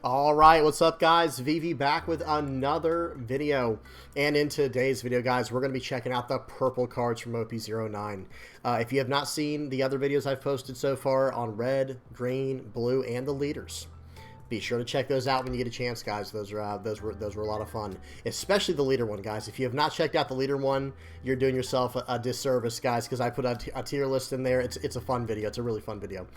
All right, what's up, guys? VV back with another video. And in today's video, guys, we're going to be checking out the purple cards from OP-09. If you have not seen the other videos I've posted so far on red, green, blue, and the leaders, be sure to check those out when you get a chance, guys. Those were a lot of fun, especially the leader one, guys. If you have not checked out the leader one, you're doing yourself a disservice, guys, because I put a tier list in there. It's a fun video. It's a really fun video.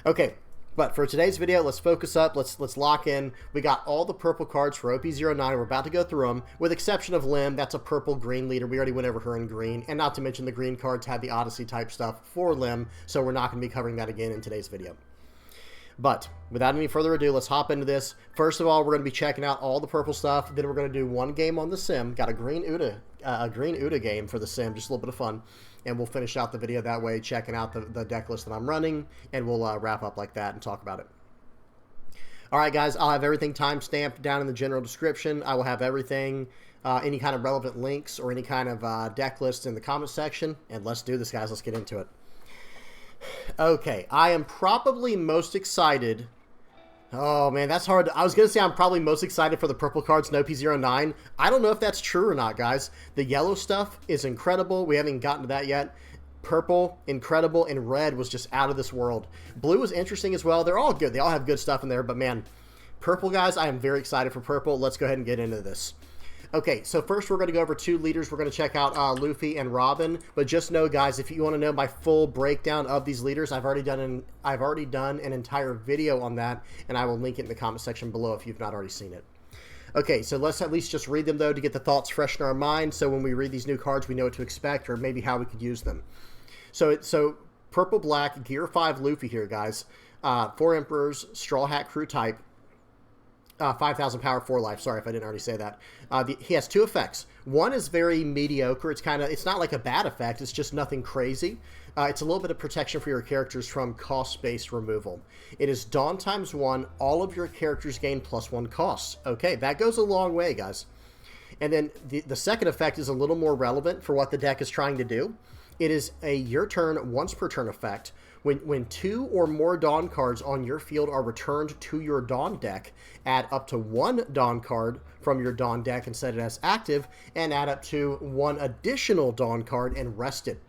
Okay. But for today's video, let's focus up. Let's lock in. We got all the purple cards for OP-09. We're about to go through them, with exception of Lim. That's a purple-green leader. We already went over her in green. And not to mention the green cards had the Odyssey-type stuff for Lim, so we're not going to be covering that again in today's video. But without any further ado, let's hop into this. First of all, we're going to be checking out all the purple stuff. Then we're going to do one game on the sim. Got a green Uta game for the sim, just a little bit of fun. And we'll finish out the video that way, checking out the deck list that I'm running, and we'll wrap up like that and talk about it. All right, guys, I'll have everything time-stamped down in the general description. I will have everything, any kind of relevant links or any kind of deck list in the comment section. And let's do this, guys. Let's get into it. Okay, I am probably most excited. Oh, man, that's hard. I was going to say I'm probably most excited for the purple cards in OP-09. I don't know if that's true or not, guys. The yellow stuff is incredible. We haven't gotten to that yet. Purple, incredible, and red was just out of this world. Blue was interesting as well. They're all good. They all have good stuff in there, but, man, purple, guys, I am very excited for purple. Let's go ahead and get into this. Okay, so first we're going to go over two leaders. We're going to check out Luffy and Robin. But just know, guys, if you want to know my full breakdown of these leaders, I've already done an entire video on that, and I will link it in the comment section below if you've not already seen it. Okay, so let's at least just read them, though, to get the thoughts fresh in our mind, so when we read these new cards, we know what to expect, or maybe how we could use them. So purple-black, Gear 5 Luffy here, guys. 4 Emperors, Straw Hat Crew type. 5,000 power, 4 life. Sorry if I didn't already say that. He has 2 effects. One is very mediocre. It's not like a bad effect. It's just nothing crazy. It's a little bit of protection for your characters from cost-based removal. It is Dawn ×1. All of your characters gain +1 cost. Okay, that goes a long way, guys. And then the second effect is a little more relevant for what the deck is trying to do. It is a your turn, once per turn effect. When 2 or more Dawn cards on your field are returned to your Dawn deck, add up to 1 Dawn card from your Dawn deck and set it as active, and add up to 1 additional Dawn card and rest it.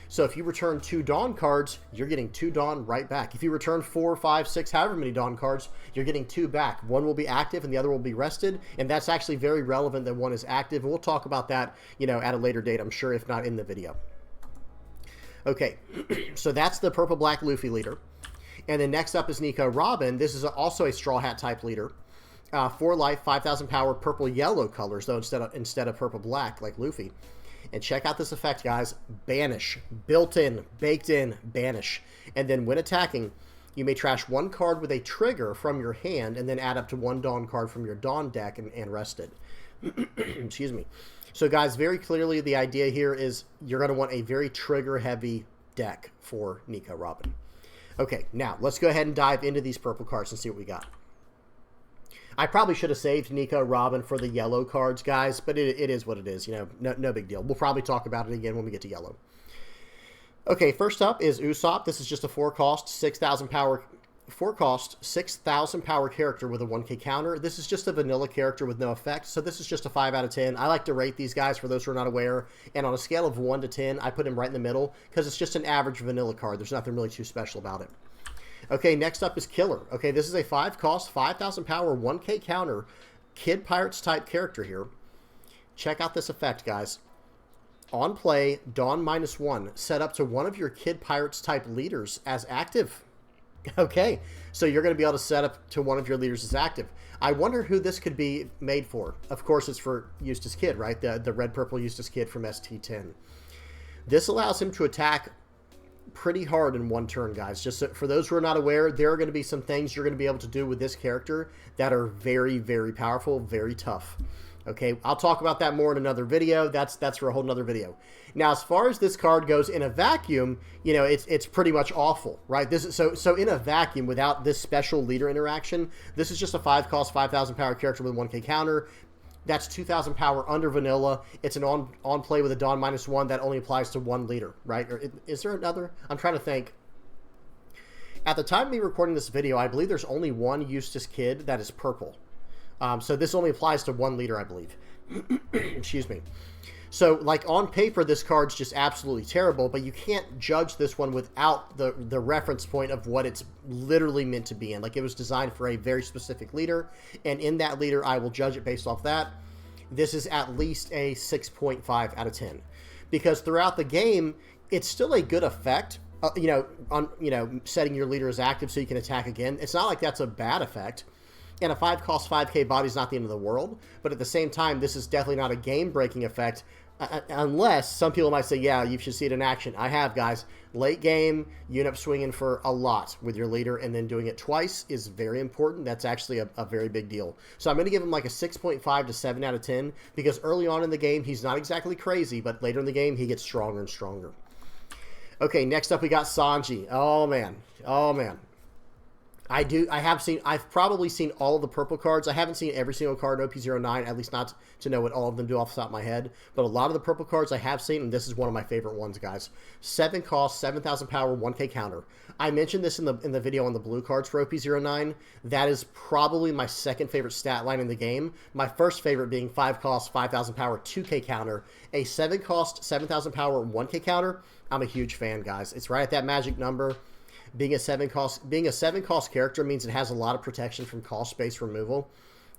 So if you return 2 Dawn cards, you're getting 2 Dawn right back. If you return 4, 5, 6, however many Dawn cards, you're getting 2 back. One will be active and the other will be rested, and that's actually very relevant that one is active, and we'll talk about that, at a later date, I'm sure, if not in the video. Okay, so that's the purple-black Luffy leader. And then next up is Nico Robin. This is also a Straw Hat type leader. 4 life, 5,000 power, purple-yellow colors, though, instead of purple-black like Luffy. And check out this effect, guys. Banish. Built-in, baked-in, banish. And then when attacking, you may trash 1 card with a trigger from your hand and then add up to 1 Dawn card from your Dawn deck and rest it. Excuse me. So, guys, very clearly the idea here is you're going to want a very trigger-heavy deck for Nico Robin. Okay, now let's go ahead and dive into these purple cards and see what we got. I probably should have saved Nico Robin for the yellow cards, guys, but it is what it is. No big deal. We'll probably talk about it again when we get to yellow. Okay, first up is Usopp. This is just a 4-cost, 6,000 power. 4-cost, 6,000 power character with a 1k counter. This is just a vanilla character with no effect, so this is just a 5 out of 10. I like to rate these guys for those who are not aware, and on a scale of 1 to 10, I put him right in the middle, because it's just an average vanilla card. There's nothing really too special about it. Okay, next up is Killer. Okay, this is a 5-cost, 5,000 power, 1k counter, Kid Pirates type character here. Check out this effect, guys. On play, Dawn -1, set up to one of your Kid Pirates type leaders as active. Okay, so you're going to be able to set up to one of your leaders as active. I wonder who this could be made for. Of course, it's for Eustass Kid, right? The red-purple Eustass Kid from ST10. This allows him to attack pretty hard in 1 turn, guys. Just so, for those who are not aware, there are going to be some things you're going to be able to do with this character that are very, very powerful, very tough. Okay, I'll talk about that more in another video. That's for a whole nother video. Now, as far as this card goes in a vacuum, it's pretty much awful, right? This is so in a vacuum without this special leader interaction, this is just a 5-cost, 5,000 power character with 1k counter. That's 2,000 power under vanilla. It's an on play with a Dawn -1 that only applies to 1 leader, right? Or is there another? I'm trying to think. At the time of me recording this video, I believe there's only one Eustass kid that is purple. So this only applies to 1 leader, I believe. Excuse me. So, like, on paper, this card's just absolutely terrible, but you can't judge this one without the reference point of what it's literally meant to be in. Like, it was designed for a very specific leader, and in that leader, I will judge it based off that. This is at least a 6.5 out of 10. Because throughout the game, it's still a good effect, setting your leader as active so you can attack again. It's not like that's a bad effect. And a 5-cost 5k body is not the end of the world, but at the same time, this is definitely not a game-breaking effect, unless some people might say, yeah, you should see it in action. I have, guys. Late game, you end up swinging for a lot with your leader, and then doing it twice is very important. That's actually a very big deal. So I'm going to give him like a 6.5 to 7 out of 10, because early on in the game, he's not exactly crazy, but later in the game, he gets stronger and stronger. Okay, next up we got Sanji. Oh, man. Oh, man. I've probably seen all of the purple cards. I haven't seen every single card in OP-09, at least not to know what all of them do off the top of my head. But a lot of the purple cards I have seen, and this is one of my favorite ones, guys. 7 cost, 7,000 power, 1k counter. I mentioned this in the video on the blue cards for OP-09. That is probably my second favorite stat line in the game. My first favorite being 5 cost, 5,000 power, 2k counter. A 7 cost, 7,000 power, 1k counter. I'm a huge fan, guys. It's right at that magic number. Being a 7 cost character means it has a lot of protection from cost space removal.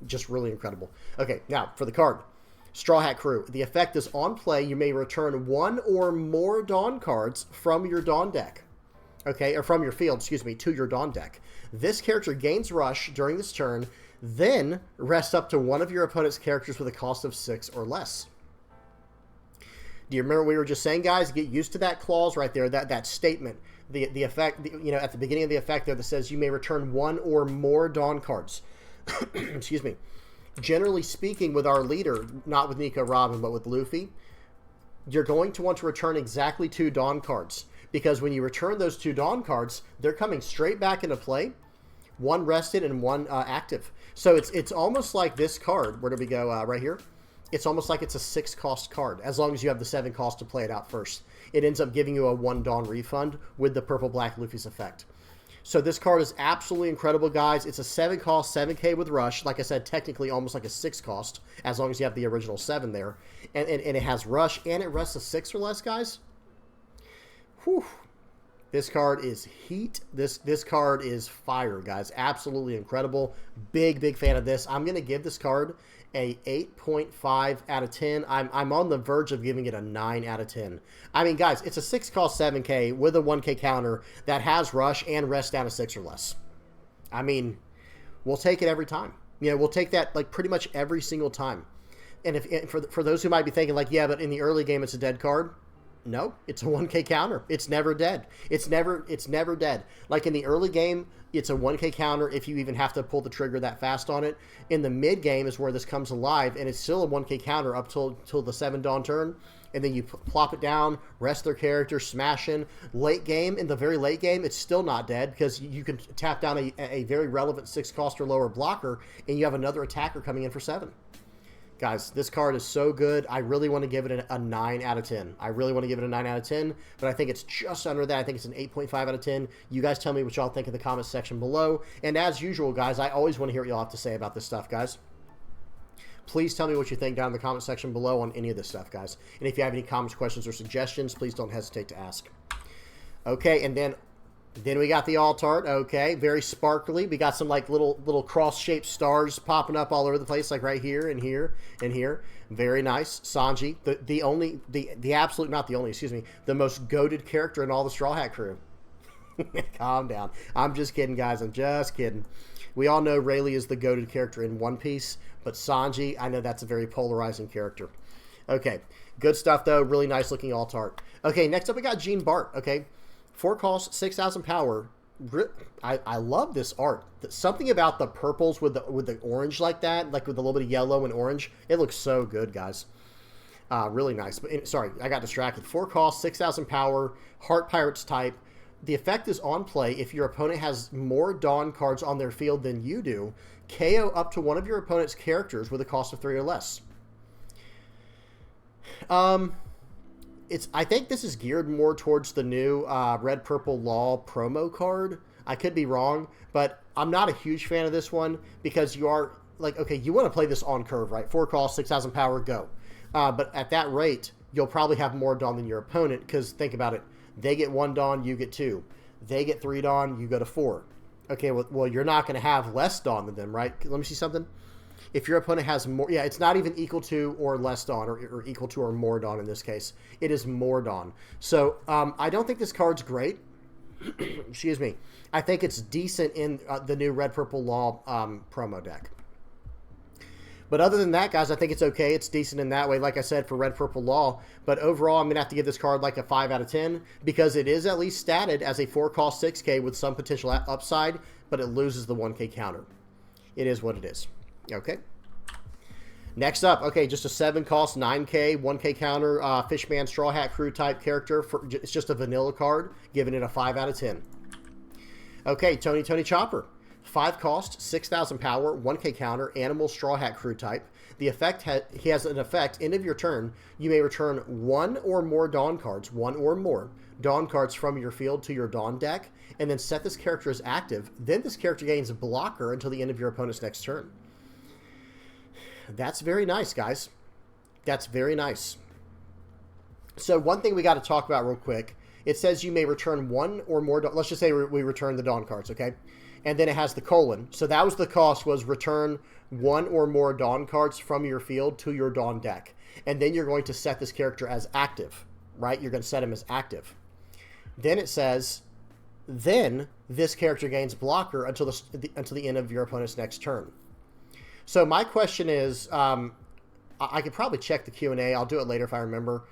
Just really incredible. Okay, now for the card. Straw Hat Crew. The effect is on play, you may return 1 or more Dawn cards from your Dawn deck. Okay, or from your field, excuse me, to your Dawn deck. This character gains Rush during this turn, then rests up to one of your opponent's characters with a cost of 6 or less. Do you remember what we were just saying, guys? Get used to that clause right there, that statement. The effect, at the beginning of the effect there that says you may return 1 or more Dawn cards. Excuse me. Generally speaking, with our leader, not with Nico Robin, but with Luffy, you're going to want to return exactly 2 Dawn cards. Because when you return those 2 Dawn cards, they're coming straight back into play. 1 rested and 1 active. So it's almost like this card. Where do we go? Right here. It's almost like it's a 6-cost card, as long as you have the 7 cost to play it out first. It ends up giving you a 1 Dawn refund with the purple-black Luffy's effect. So this card is absolutely incredible, guys. It's a 7 cost, 7k with Rush. Like I said, technically almost like a 6 cost, as long as you have the original 7 there. And it has Rush, and it rests a 6 or less, guys. Whew. This card is heat. This card is fire, guys. Absolutely incredible. Big fan of this. I'm going to give this card a 8.5 out of 10. I'm on the verge of giving it a 9 out of 10. I mean, guys, it's a 6 cost 7k with a 1k counter that has Rush and rest down to 6 or less. I mean, we'll take it every time. We'll take that like pretty much every single time. And for those who might be thinking like, yeah, but in the early game it's a dead card. No, it's a 1k counter. It's never dead. It's never dead. Like in the early game, it's a 1k counter if you even have to pull the trigger that fast on it. In the mid game is where this comes alive, and it's still a 1k counter up till the 7 Dawn turn, and then you plop it down, rest their character, smash in. Late game, in the very late game, it's still not dead because you can tap down a very relevant 6 cost or lower blocker, and you have another attacker coming in for 7. Guys, this card is so good. I really want to give it a 9 out of 10. I really want to give it a 9 out of 10, but I think it's just under that. I think it's an 8.5 out of 10. You guys tell me what y'all think in the comments section below. And as usual, guys, I always want to hear what y'all have to say about this stuff, guys. Please tell me what you think down in the comment section below on any of this stuff, guys. And if you have any comments, questions, or suggestions, please don't hesitate to ask. Okay, and then we got the alt art. Okay, very sparkly. We got some like little cross-shaped stars popping up all over the place, like right here and here and here. Very nice. Sanji, the absolute, not the only, excuse me, the most goated character in all the Straw Hat Crew. Calm down. I'm just kidding, guys. I'm just kidding. We all know Rayleigh is the goated character in One Piece, but Sanji, I know that's a very polarizing character. Okay, good stuff though. Really nice looking alt art. Okay, next up we got Jean Bart. Okay. 4 cost, 6,000 power. I love this art. Something about the purples with the orange like that, like with a little bit of yellow and orange. It looks so good, guys. Really nice. But sorry, I got distracted. 4 cost, 6,000 power, Heart Pirates type. The effect is on play if your opponent has more Dawn cards on their field than you do. KO up to one of your opponent's characters with a cost of 3 or less. I think this is geared more towards the new Red Purple Law promo card. I could be wrong, but I'm not a huge fan of this one because you are, like, okay, you want to play this on curve, right? 4 cost, 6,000 power, go. But at that rate, you'll probably have more Dawn than your opponent because think about it. They get 1 Dawn, you get 2. They get 3 Dawn, you go to 4. Okay, well, you're not going to have less Dawn than them, right? Let me see something. If your opponent has more, yeah, it's not even equal to or less Dawn, or equal to or more Dawn in this case. It is more Dawn. So I don't think this card's great. Excuse me. I think it's decent in the new Red Purple Law promo deck. But other than that, guys, I think it's okay. It's decent in that way, like I said, for Red Purple Law. But overall, I'm going to have to give this card like a 5 out of 10 because it is at least statted as a 4-cost 6K with some potential upside, but it loses the 1K counter. It is what it is. Okay. Next up, okay, just a 7-cost 9K, 1K counter, Fishman Straw Hat Crew type character. It's just a vanilla card, giving it a 5 out of 10. Okay, Tony Chopper. 5 cost, 6,000 power, 1K counter, animal Straw Hat Crew type. The effect he has an effect. End of your turn, you may return 1 or more Dawn cards, 1 or more Dawn cards from your field to your Dawn deck, and then set this character as active. Then this character gains a blocker until the end of your opponent's next turn. That's very nice, guys. That's very nice. So one thing we got to talk about real quick. It says you may return 1 or more. Let's just say we return the Dawn cards, okay? And then it has the colon. So that was the cost, was return 1 or more Dawn cards from your field to your Dawn deck. And then you're going to set this character as active, right? You're going to set him as active. Then it says, then this character gains blocker until the end of your opponent's next turn. So my question is, I could probably check the Q&A. I'll do it later if I remember.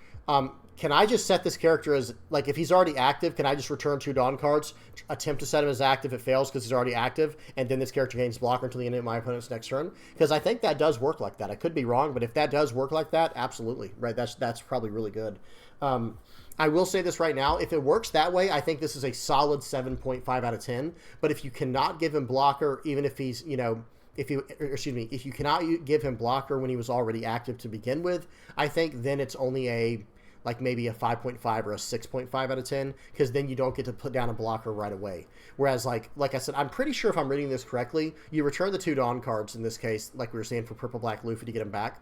Can I just set this character as, like, if he's already active, can I just return 2 Dawn cards, attempt to set him as active, it fails because he's already active, and then this character gains blocker until the end of my opponent's next turn? Because I think that does work like that. I could be wrong, but if that does work like that, absolutely, right? That's probably really good. I will say this right now. If it works that way, I think this is a solid 7.5 out of 10. But if you cannot give him blocker, even if he's, you know, if you cannot give him blocker when he was already active to begin with, I think then it's only a, like, maybe a 5.5 or a 6.5 out of 10, because then you don't get to put down a blocker right away. Whereas, like I said, I'm pretty sure if I'm reading this correctly, you return the 2 Dawn cards in this case, like we were saying for Purple Black Luffy to get him back.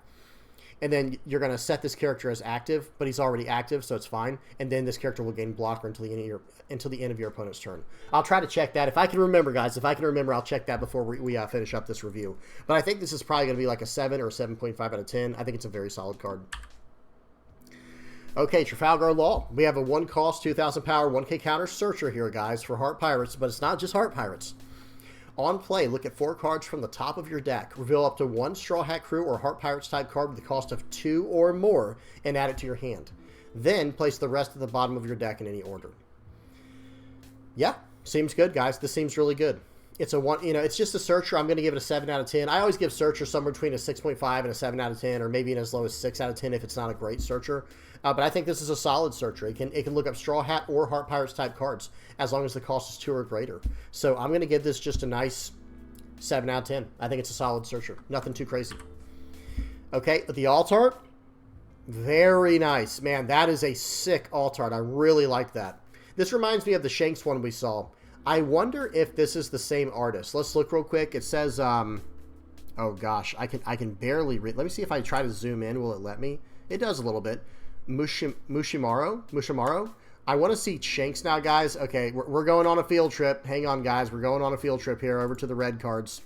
And then you're going to set this character as active, but he's already active, so it's fine. And then this character will gain blocker until the end of your opponent's turn. I'll try to check that. If I can remember, guys, if I can remember, I'll check that before we finish up this review. But I think this is probably going to be like a 7 or a 7.5 out of 10. I think it's a very solid card. Okay, Trafalgar Law. We have a 1-cost, 2,000 power, 1K counter searcher here, guys, for Heart Pirates, but it's not just Heart Pirates. On play, look at 4 cards from the top of your deck. Reveal up to 1 Straw Hat Crew or Heart Pirates type card with the cost of 2 or more and add it to your hand. Then place the rest at the bottom of your deck in any order. Yeah, seems good, guys. This seems really good. It's a one, you know, it's just a searcher. I'm going to give it a 7 out of 10. I always give searcher somewhere between a 6.5 and a 7 out of 10, or maybe as low as 6 out of 10 if it's not a great searcher. But I think this is a solid searcher. It can look up Straw Hat or Heart Pirates type cards as long as the cost is 2 or greater. So I'm going to give this just a nice 7 out of 10. I think it's a solid searcher. Nothing too crazy. Okay, the alt art, very nice. Man, that is a sick alt art. I really like that. This reminds me of the Shanks one we saw. I wonder if this is the same artist. Let's look real quick. It says, oh gosh, I can barely read. Let me see if I try to zoom in. Will it let me? It does a little bit. Mushimaru. I want to see Shanks now, guys. Okay, we're going on a field trip. Hang on, guys. We're going on a field trip here over to the red cards.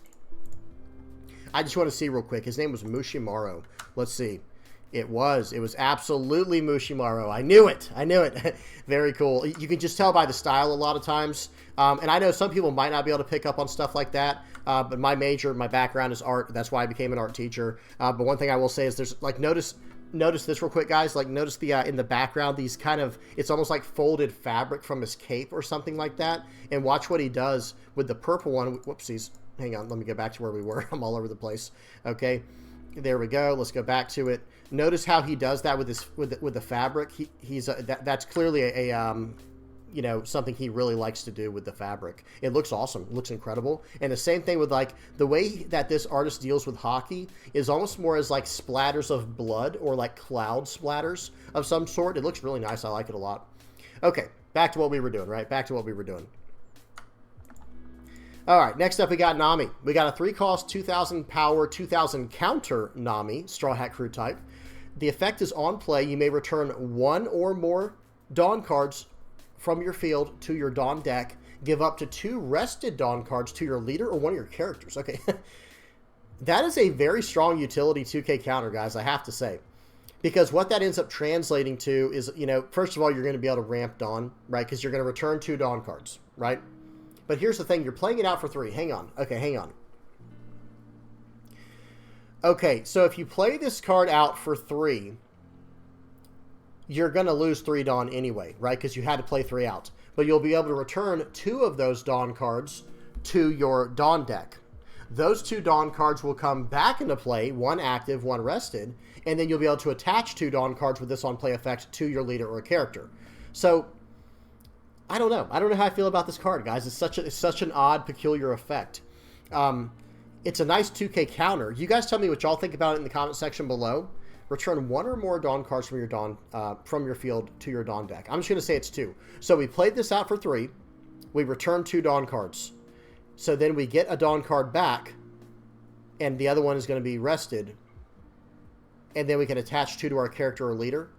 I just want to see real quick. His name was Mushimaru. Let's see. It was absolutely Mushimaru. I knew it. Very cool. You can just tell by the style a lot of times. And I know some people might not be able to pick up on stuff like that. But my background is art. That's why I became an art teacher. But one thing I will say is there's, like, notice this real quick, guys. Like, notice the in the background, these kind of, it's almost like folded fabric from his cape or something like that. And watch what he does with the purple one. Whoopsies. Hang on. Let me get back to where we were. I'm all over the place. Okay. There we go. Let's go back to it. Notice how he does that with the fabric. That's clearly a you know, something he really likes to do with the fabric. It looks awesome. It looks incredible. And the same thing with, like, the way that this artist deals with hockey is almost more as like splatters of blood or like cloud splatters of some sort. It looks really nice. I like it a lot. Okay, back to what we were doing, right? Back to what we were doing. All right, next up we got Nami. We got a 3-cost, 2,000 power, 2,000 counter Nami, Straw Hat Crew type. The effect is on play. You may return 1 or more Dawn cards from your field to your Dawn deck. Give up to 2 rested Dawn cards to your leader or one of your characters. Okay, that is a very strong utility 2K counter, guys, I have to say. Because what that ends up translating to is, you know, first of all, you're going to be able to ramp Dawn, right? Because you're going to return 2 Dawn cards, right? But here's the thing. You're playing it out for 3. Hang on. Okay, hang on. Okay, so if you play this card out for 3, you're going to lose 3 Dawn anyway, right? Because you had to play 3 out. But you'll be able to return 2 of those Dawn cards to your Dawn deck. Those 2 Dawn cards will come back into play, 1 active, 1 rested, and then you'll be able to attach 2 Dawn cards with this on-play effect to your leader or a character. So, I don't know. I don't know how I feel about this card, guys. It's such an odd, peculiar effect. It's a nice 2K counter. You guys tell me what y'all think about it in the comment section below. Return 1 or more Dawn cards from your Dawn from your field to your Dawn deck. I'm just going to say it's 2. So we played this out for 3. We returned 2 Dawn cards. So then we get a Dawn card back, and the other one is going to be rested. And then we can attach 2 to our character or leader.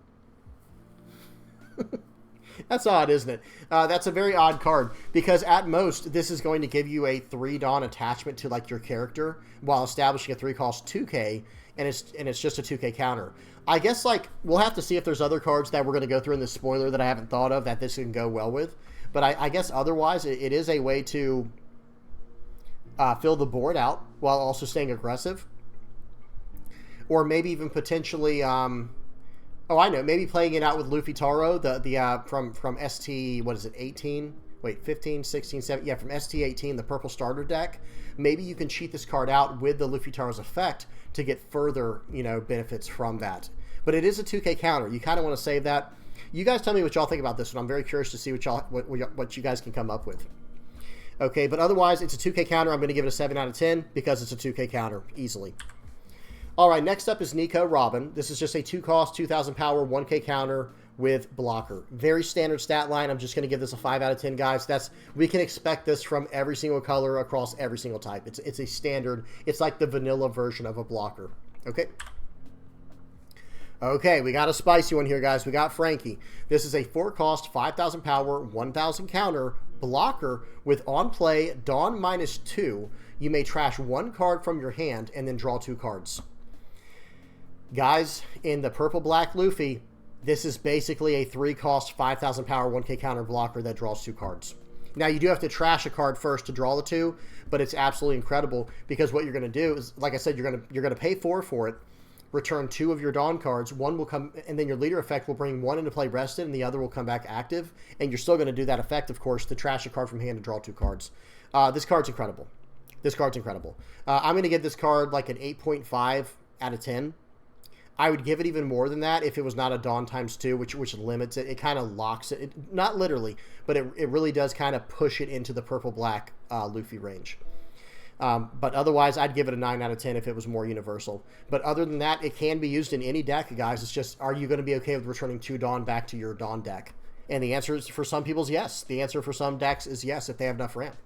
That's odd, isn't it? That's a very odd card, because at most, this is going to give you a 3 Dawn attachment to like your character while establishing a 3-cost 2K, and it's just a 2K counter. I guess like we'll have to see if there's other cards that we're going to go through in the spoiler that I haven't thought of that this can go well with. But I guess otherwise, it is a way to fill the board out while also staying aggressive. Or maybe even potentially... oh, I know. Maybe playing it out with Luffy Taro, from ST, what is it, 18? Wait, 15, 16, 17? Yeah, from ST 18, the purple starter deck. Maybe you can cheat this card out with the Luffy Taro's effect to get further, you know, benefits from that. But it is a 2K counter. You kind of want to save that. You guys tell me what y'all think about this one. I'm very curious to see what you guys can come up with. Okay, but otherwise, it's a 2K counter. I'm going to give it a 7 out of 10 because it's a 2K counter, easily. All right, next up is Nico Robin. This is just a 2-cost, 2,000 power, 1K counter with blocker. Very standard stat line. I'm just going to give this a 5 out of 10, guys. We can expect this from every single color across every single type. It's a standard. It's like the vanilla version of a blocker. Okay. Okay, we got a spicy one here, guys. We got Franky. This is a 4-cost, 5,000 power, 1,000 counter blocker with on play Dawn -2. You may trash 1 card from your hand and then draw 2 cards. Guys, in the purple black Luffy, this is basically a 3-cost, 5,000 power, 1K counter blocker that draws 2 cards. Now, you do have to trash a card first to draw the 2, but it's absolutely incredible because what you're going to do is, like I said, you're going to pay 4 for it, return 2 of your Dawn cards, 1 will come, and then your leader effect will bring 1 into play rested, and the other will come back active, and you're still going to do that effect, of course, to trash a card from hand to draw 2 cards. This card's incredible. This card's incredible. I'm going to give this card like an 8.5 out of 10. I would give it even more than that if it was not a Dawn ×2, which limits it. It kind of locks it. Not literally, but it really does kind of push it into the purple-black Luffy range. But otherwise, I'd give it a 9 out of 10 if it was more universal. But other than that, it can be used in any deck, guys. It's just, are you going to be okay with returning 2 Dawn back to your Dawn deck? And the answer is, for some people, is yes. The answer for some decks is yes if they have enough ramp.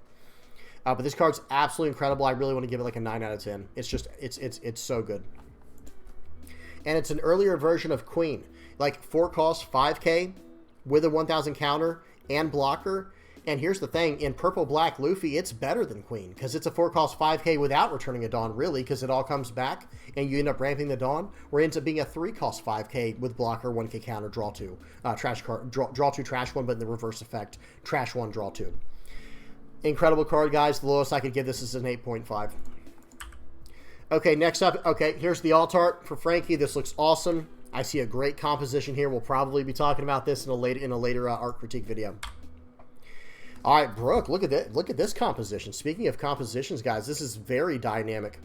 But this card's absolutely incredible. I really want to give it like a 9 out of 10. It's just, it's so good. And it's an earlier version of Queen. Like 4-cost, 5K with a 1,000 counter and blocker. And here's the thing. In purple-black Luffy, it's better than Queen because it's a 4-cost, 5K without returning a Dawn, really, because it all comes back and you end up ramping the Dawn. Or it ends up being a 3-cost, 5K with blocker, 1K counter, draw 2. Trash card, draw 2, trash 1, but in the reverse effect, trash 1, draw 2. Incredible card, guys. The lowest I could give this is an 8.5. Okay, next up, okay, here's the alt art for Franky. This looks awesome. I see a great composition here. We'll probably be talking about this in a later art critique video. All right, Brook, look at that. Look at this composition. Speaking of compositions, guys, this is very dynamic.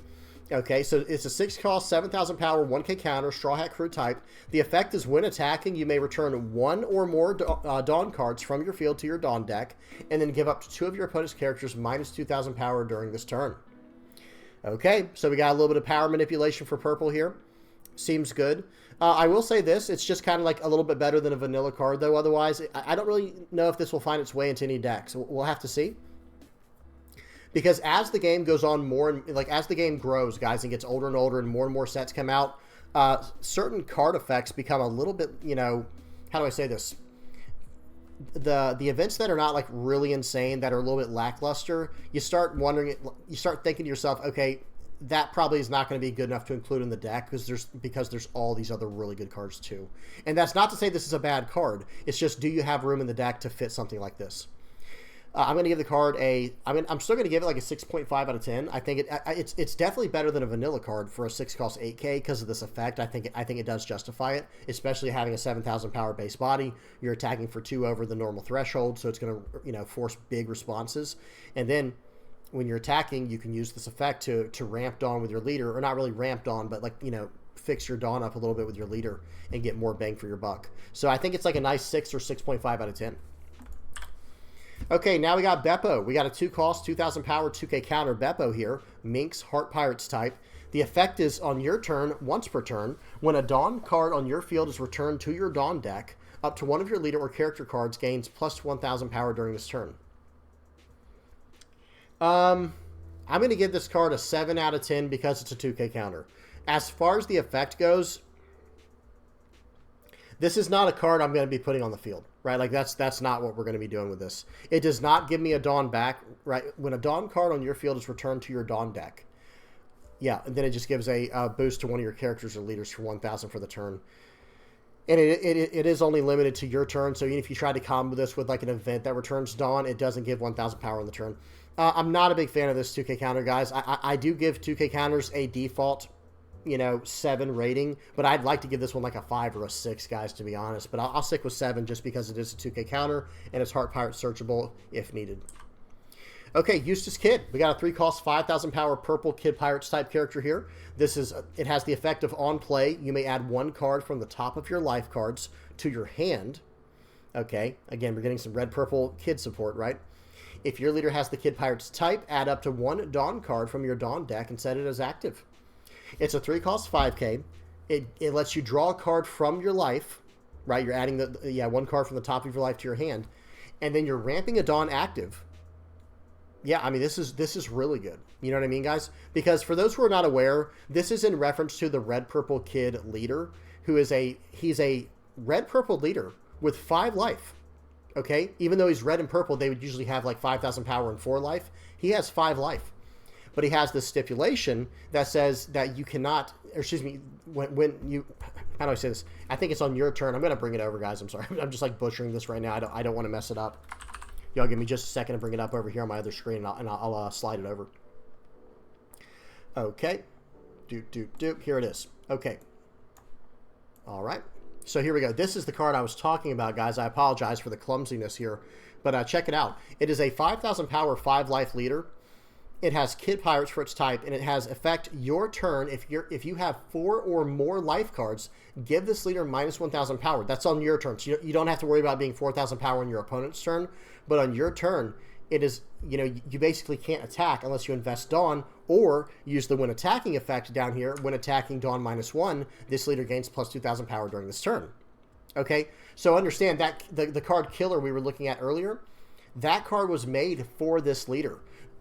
Okay, so it's a 6-cost, 7,000 power, 1K counter, Straw Hat Crew type. The effect is when attacking, you may return 1 or more Dawn cards from your field to your Dawn deck, and then give up to 2 of your opponent's characters -2,000 power during this turn. Okay, so we got a little bit of power manipulation for purple here. Seems good. I will say this, it's just kind of like a little bit better than a vanilla card, though. Otherwise, I don't really know if this will find its way into any deck, so we'll have to see. Because as the game goes on more, and like as the game grows, guys, and gets older and older and more sets come out, certain card effects become a little bit, you know, how do I say this? The events that are not like really insane, that are a little bit lackluster, you start wondering, you start thinking to yourself, okay, that probably is not going to be good enough to include in the deck because there's all these other really good cards too. And that's not to say this is a bad card. It's just, do you have room in the deck to fit something like this? I'm going to give the card I'm still going to give it like a 6.5 out of 10. I think it's definitely better than a vanilla card for a 6-cost 8K because of this effect. I think it does justify it, especially having a 7,000 power base body. You're attacking for 2 over the normal threshold, so it's going to, you know, force big responses. And then when you're attacking, you can use this effect to ramp Dawn with your leader, or not really ramp Dawn, but like, you know, fix your Dawn up a little bit with your leader and get more bang for your buck. So I think it's like a nice 6 or 6.5 out of 10. Okay, now we got Beppo. We got a 2-cost, 2,000 power, 2K counter Beppo here. Minx, Heart Pirates type. The effect is on your turn, once per turn, when a Dawn card on your field is returned to your Dawn deck, up to one of your leader or character cards gains plus 1,000 power during this turn. I'm going to give this card a 7 out of 10 because it's a 2K counter. As far as the effect goes, this is not a card I'm going to be putting on the field, right? Like that's not what we're going to be doing with this. It does not give me a Dawn back, right? When a Dawn card on your field is returned to your Dawn deck, yeah, and then it just gives a boost to one of your characters or leaders for 1,000 for the turn. And it is only limited to your turn, so even if you try to combo this with like an event that returns Dawn, it doesn't give 1,000 power on the turn. I'm not a big fan of this 2K counter, guys. I do give 2K counters a default, you know, 7 rating, but I'd like to give this one like a 5 or a 6, guys, to be honest. But I'll stick with 7 just because it is a 2K counter and it's Heart Pirate searchable if needed. Okay, Eustass Kid. We got a 3-cost, 5,000 power purple Kid Pirates type character here. It has the effect of on play, you may add 1 card from the top of your life cards to your hand. Okay, again, we're getting some red-purple Kid support, right? If your leader has the Kid Pirates type, add up to 1 Dawn card from your Dawn deck and set it as active. It's a 3-cost 5K. It lets you draw a card from your life, right? You're adding 1 card from the top of your life to your hand, and then you're ramping a Dawn active. Yeah, I mean, this is really good. You know what I mean, guys? Because for those who are not aware, this is in reference to the red-purple Kid leader, he's a red-purple leader with 5 life. Okay? Even though he's red and purple, they would usually have like 5,000 power and 4 life. He has 5 life. But he has this stipulation that says that you cannot, or excuse me, when you, how do I say this? I think it's on your turn. I'm going to bring it over, guys. I'm sorry. I'm just like butchering this right now. I don't want to mess it up. Y'all give me just a second to bring it up over here on my other screen, and I'll slide it over. Okay. Doop. Here it is. Okay. All right. So here we go. This is the card I was talking about, guys. I apologize for the clumsiness here, but check it out. It is a 5,000 power, 5 life leader. It has Kid Pirates for its type, and it has effect your turn. If you have 4 or more life cards, give this leader minus 1,000 power. That's on your turn. So you don't have to worry about being 4,000 power on your opponent's turn, but on your turn, it is, you know, you basically can't attack unless you invest Dawn or use the when attacking effect down here. When attacking Dawn -1, this leader gains plus 2,000 power during this turn. Okay, so understand that the card Killer we were looking at earlier, that card was made for this leader.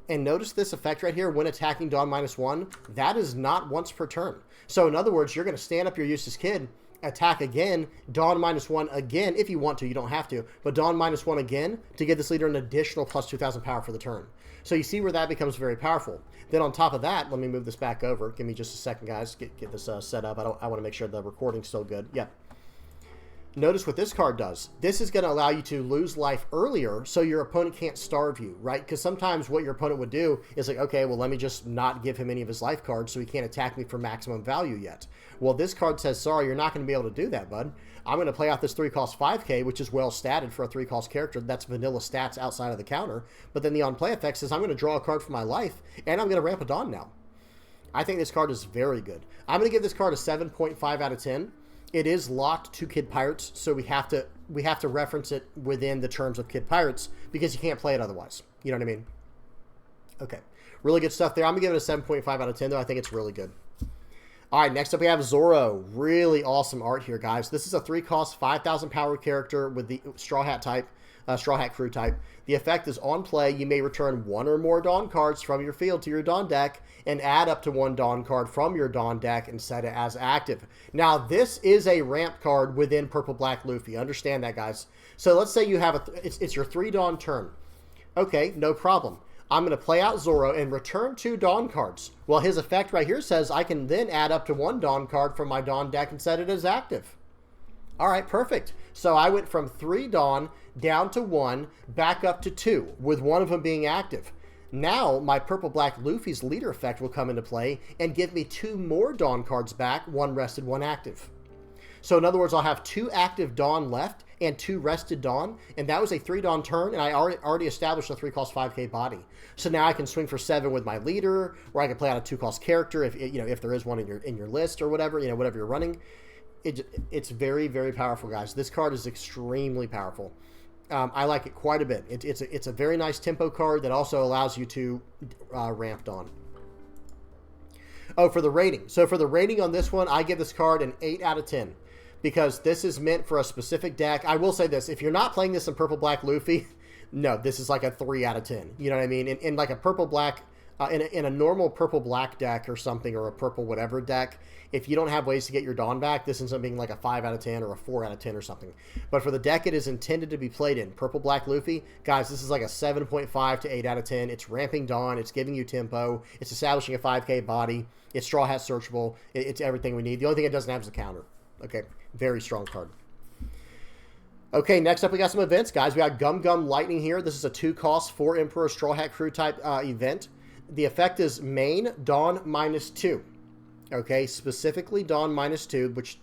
And notice this effect right here, when attacking Dawn -1, that is not once per turn. So in other words, you're going to stand up your Eustass Kid, attack again, Dawn -1 again, if you want to, you don't have to, but Dawn -1 again to give this leader an additional plus 2,000 power for the turn. So you see where that becomes very powerful. Then on top of that, let me move this back over. Give me just a second, guys, get this set up. I want to make sure the recording's still good. Yep. Notice what this card does. This is going to allow you to lose life earlier so your opponent can't starve you, right? Because sometimes what your opponent would do is like, okay, well, let me just not give him any of his life cards so he can't attack me for maximum value yet. Well, this card says, sorry, you're not going to be able to do that, bud. I'm going to play out this 3-cost 5K, which is well statted for a 3-cost character. That's vanilla stats outside of the counter. But then the on-play effect says, I'm going to draw a card from my life, and I'm going to ramp a Dawn now. I think this card is very good. I'm going to give this card a 7.5 out of 10. It is locked to Kid Pirates, so we have to reference it within the terms of Kid Pirates because you can't play it otherwise. You know what I mean? Okay. Really good stuff there. I'm going to give it a 7.5 out of 10, though. I think it's really good. All right, next up we have Zoro. Really awesome art here, guys. This is a 3-cost, 5,000 power character with the Straw Hat type. Straw Hat Crew type. The effect is on play, you may return one or more Dawn cards from your field to your Dawn deck and add up to one Dawn card from your Dawn deck and set it as active. Now, this is a ramp card within Purple Black Luffy. Understand that, guys. So let's say you have it's your 3 Dawn turn. Okay, no problem. I'm going to play out Zoro and return 2 Dawn cards. Well, his effect right here says I can then add up to 1 Dawn card from my Dawn deck and set it as active. All right, perfect. So I went from 3 Dawn down to 1, back up to 2, with one of them being active. Now, my Purple Black Luffy's leader effect will come into play and give me 2 more Dawn cards back, 1 rested, 1 active. So in other words, I'll have 2 active Dawn left and 2 rested Dawn, and that was a 3 Dawn turn, and I already established a 3-cost 5k body. So now I can swing for 7 with my leader, or I can play out a 2-cost character if there is one in your list or whatever, whatever you're running. It's very, very powerful, guys. This card is extremely powerful. I like it quite a bit. It's a very nice tempo card that also allows you to ramp Dawn. Oh, for the rating. So for the rating on this one, I give this card an 8 out of 10. Because this is meant for a specific deck. I will say this. If you're not playing this in Purple Black Luffy, no, this is like a 3 out of 10. You know what I mean? In like a Purple Black, in a normal Purple Black deck or something, or a Purple whatever deck, if you don't have ways to get your Dawn back, this ends up being like a 5 out of 10 or a 4 out of 10 or something. But for the deck it is intended to be played in, Purple Black Luffy, guys, this is like a 7.5 to 8 out of 10. It's ramping Dawn. It's giving you tempo. It's establishing a 5k body. It's Straw Hat searchable. It's everything we need. The only thing it doesn't have is a counter. Okay, very strong card. Okay, next up we got some events, guys. We got Gum Gum Lightning here. This is a 2-cost 4 Emperor Straw Hat Crew type event. The effect is main Dawn -2. Okay, specifically Dawn -2, which,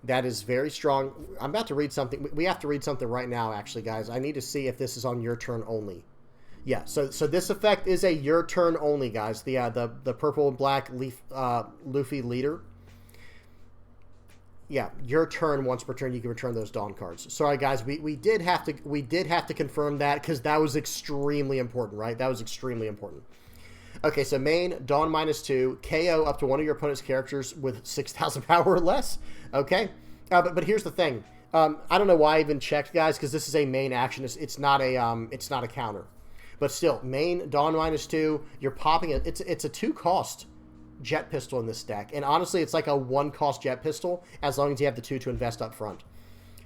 that is very strong. I'm about to read something. We have to read something right now, actually, guys. I need to see if this is on your turn only. Yeah, so this effect is a your turn only, guys. The Purple and Black Luffy leader. Yeah, your turn once per turn you can return those Dawn cards. Sorry guys, we did have to confirm that because that was extremely important, right? That was extremely important. Okay, so main Dawn -2, KO up to one of your opponent's characters with 6,000 power or less. Okay, but here's the thing. I don't know why I even checked, guys, because this is a main action. It's not a counter, but still main Dawn -2. You're popping it. It's a 2-cost jet pistol in this deck, and honestly it's like a 1-cost jet pistol as long as you have the 2 to invest up front.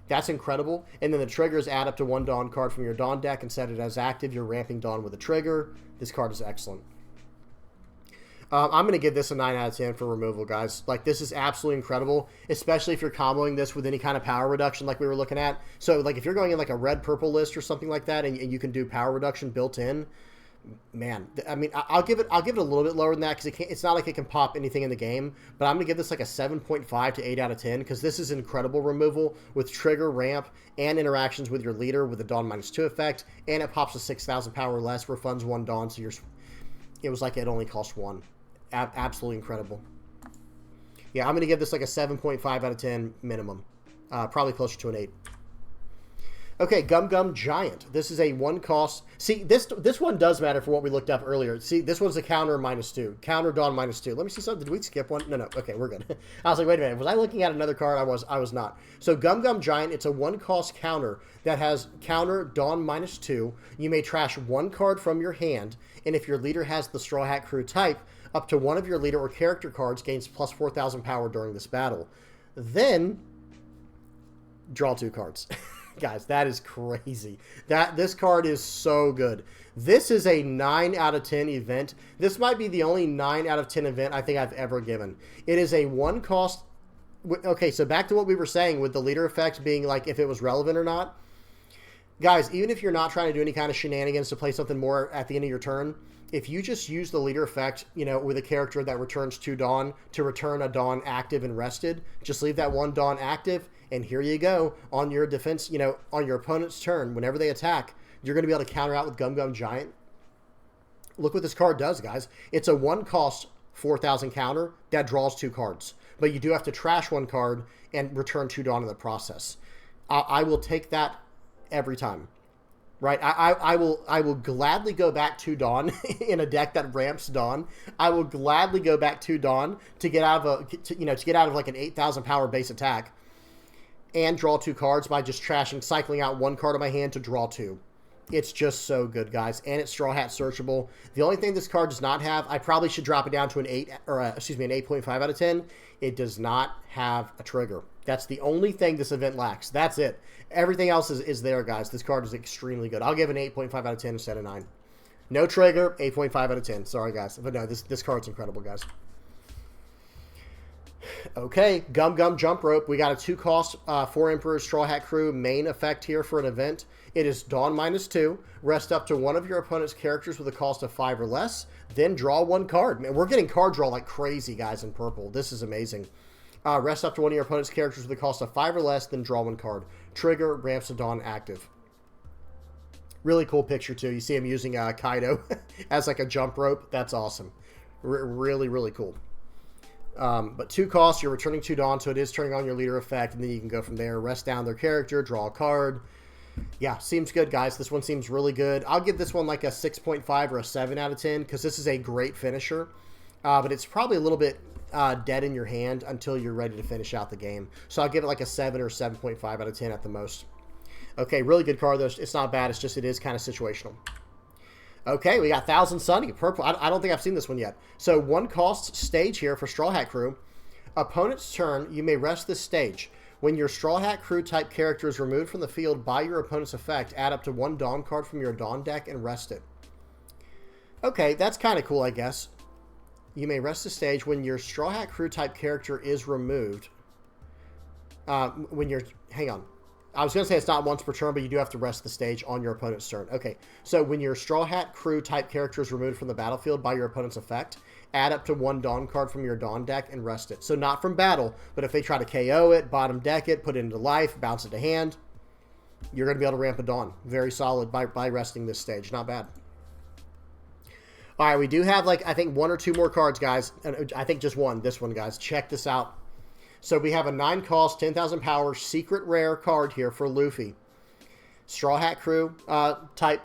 That's incredible. And then the triggers add up to 1 Dawn card from your Dawn deck and set it as active. You're ramping Dawn with a trigger. This card is excellent. I'm going to give this a 9 out of 10 for removal, guys. Like, this is absolutely incredible, especially if you're comboing this with any kind of power reduction like we were looking at. So like if you're going in like a red-purple list or something like that, and you can do power reduction built in, man, I mean, I'll give it a little bit lower than that because it's not like it can pop anything in the game, but I'm going to give this like a 7.5 to 8 out of 10 because this is incredible removal with trigger, ramp, and interactions with your leader with the Dawn -2 effect, and it pops to 6,000 power or less, refunds 1 Dawn, so it was like it only cost 1. Absolutely incredible. Yeah, I'm going to give this like a 7.5 out of 10 minimum. Probably closer to an 8. Okay, Gum Gum Giant. This is a 1-cost. See, this one does matter for what we looked up earlier. See, this one's a counter -2. Counter Dawn -2. Let me see something. Did we skip one? No. Okay, we're good. I was like, wait a minute. Was I looking at another card? I was not. So Gum Gum Giant, it's a 1-cost counter that has counter Dawn -2. You may trash 1 card from your hand, and if your leader has the Straw Hat Crew type, up to one of your leader or character cards gains plus 4,000 power during this battle. Then, draw 2 cards. Guys, that is crazy. This card is so good. This is a 9 out of 10 event. This might be the only 9 out of 10 event I think I've ever given. It is a 1-cost. Okay, so back to what we were saying with the leader effect being like if it was relevant or not. Guys, even if you're not trying to do any kind of shenanigans to play something more at the end of your turn, if you just use the leader effect, with a character that returns 2 Dawn to return a Dawn active and rested, just leave that 1 Dawn active, and here you go. On your defense, on your opponent's turn, whenever they attack, you're going to be able to counter out with Gum Gum Giant. Look what this card does, guys. It's a 1-cost 4,000 counter that draws 2 cards. But you do have to trash 1 card and return 2 Dawn in the process. I will take that every time. Right, I will gladly go back 2 Dawn in a deck that ramps Dawn. I will gladly go back 2 Dawn to get out of like an 8,000 power base attack, and draw 2 cards by just cycling out 1 card of my hand to draw 2. It's just so good, guys, and it's Straw Hat searchable. The only thing this card does not have, I probably should drop it down to an 8, or excuse me, an 8.5 out of 10. It does not have a trigger. That's the only thing this event lacks. That's it. Everything else is there, guys. This card is extremely good. I'll give an 8.5 out of 10 instead of 9. No trigger, 8.5 out of 10. Sorry, guys. But no, this card's incredible, guys. Okay, Gum Jump Rope. We got a 2-cost 4 Emperor Straw Hat Crew main effect here for an event. It is Dawn -2. Rest up to one of your opponent's characters with a cost of 5 or less. Then draw 1 card. Man, we're getting card draw like crazy, guys, in purple. This is amazing. Rest up to one of your opponent's characters with a cost of 5 or less. Then draw 1 card. Trigger, ramps to Dawn active. Really cool picture, too. You see him using Kaido as like a jump rope. That's awesome. Really, really cool. But 2 costs, you're returning 2 Dawn, so it is turning on your leader effect, and then you can go from there. Rest down their character, draw a card. Yeah, seems good, guys. This one seems really good. I'll give this one like a 6.5 or a 7 out of 10, because this is a great finisher. But it's probably a little bit dead in your hand until you're ready to finish out the game. So I'll give it like a 7 or 7.5 out of 10 at the most. Okay, really good card, though. It's not bad. It's just, it is kind of situational. Okay, we got 1000 Sunny. Purple. I don't think I've seen this one yet. So 1 cost stage here for Straw Hat Crew. Opponent's turn, you may rest this stage. When your Straw Hat Crew type character is removed from the field by your opponent's effect, add up to 1 Dawn card from your Dawn deck and rest it. Okay, that's kind of cool, I guess. You may rest the stage when your Straw Hat Crew type character is removed. Hang on. I was going to say it's not once per turn, but you do have to rest the stage on your opponent's turn. Okay, so when your Straw Hat Crew type character is removed from the battlefield by your opponent's effect, add up to 1 Dawn card from your Dawn deck and rest it. So not from battle, but if they try to KO it, bottom deck it, put it into life, bounce it to hand, you're going to be able to ramp a Dawn. Very solid by resting this stage. Not bad. All right, we do have, like, I think 1 or 2 more cards, guys. I think just one. This one, guys. Check this out. So we have a 9-cost, 10,000 power, secret rare card here for Luffy. Straw Hat Crew type.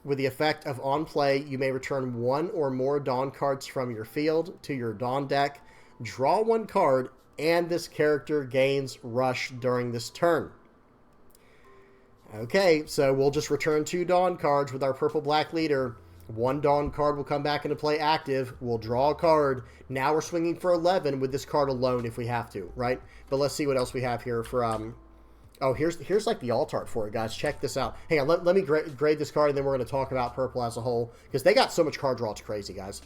With the effect of on play, you may return 1 or more Dawn cards from your field to your Dawn deck. Draw 1 card, and this character gains Rush during this turn. Okay, so we'll just return 2 Dawn cards with our purple-black leader. 1 Dawn card will come back into play active. We'll draw a card. Now we're swinging for 11 with this card alone if we have to, right? But let's see what else we have here for... Oh, here's like the alt art for it, guys. Check this out. Hang on, let me grade this card, and then we're going to talk about purple as a whole, because they got so much card draw, it's crazy, guys.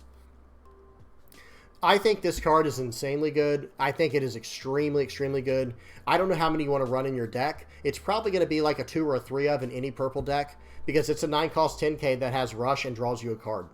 I think this card is insanely good. I think it is extremely, extremely good. I don't know how many you want to run in your deck. It's probably going to be like a 2 or a 3 of in any purple deck, because it's a 9-cost 10k that has Rush and draws you a card.